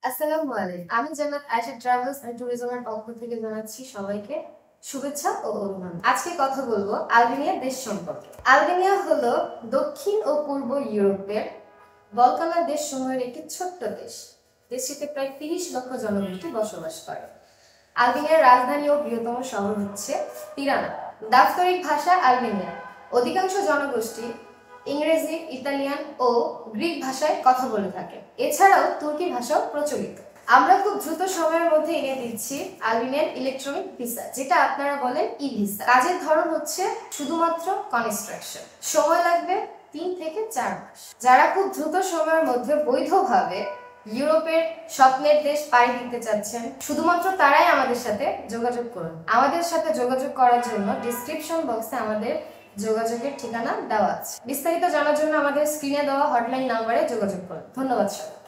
আসসালামু আলাইকুম। আমি জান্নাত আয়েশা ট্রাভেলস এন্ড ট্যুরিজমের পক্ষ থেকে জানাচ্ছি সবাইকে শুভেচ্ছা ও অভিনন্দন। আজকে কথা বলবো আলবেনিয়া দেশ সম্পর্কে। আলবেনিয়া হলো দক্ষিণ ও পূর্ব ইউরোপের বলকানা দেশসমূহের একটি ছোট্ট দেশ। দেশটিতে প্রায় ৩০ লক্ষ জনগোষ্ঠী বসবাস করে। আলবেনিয়ার রাজধানী ও বৃহত্তম শহর হচ্ছে তিরানা। দাপ্তরিক ভাষা আলবেনিয়ান। অধিকাংশ জনগোষ্ঠী ইংরেজি, ইতালিয়ান ও গ্রিক ভাষায় কথা বলে থাকে। এছাড়াও তুর্কি ভাষাও প্রচলিত। আমরা খুব দ্রুত সময়ের মধ্যে এনে দিচ্ছি আলবেনিয়ান ইলেকট্রনিক ভিসা, যেটা আপনারা বলেন ই ভিসা। কাজের ধরন হচ্ছে শুধুমাত্র কনস্ট্রাকশন। সময় লাগবে ৩ থেকে ৪ মাস। যারা খুব দ্রুত সময়ের মধ্যে বৈধভাবে ইউরোপের স্বপ্নের দেশ পাড়ি দিতে চাচ্ছেন, শুধুমাত্র তারাই আমাদের সাথে যোগাযোগ করুন। আমাদের সাথে যোগাযোগ করার জন্য ডেসক্রিপশন বক্সে আমাদের যোগাযোগের ঠিকানা দেওয়া আছে। বিস্তারিত জানার জন্য আমাদের স্ক্রিনে দেওয়া হটলাইন নাম্বারে যোগাযোগ করুন। ধন্যবাদ সবাই।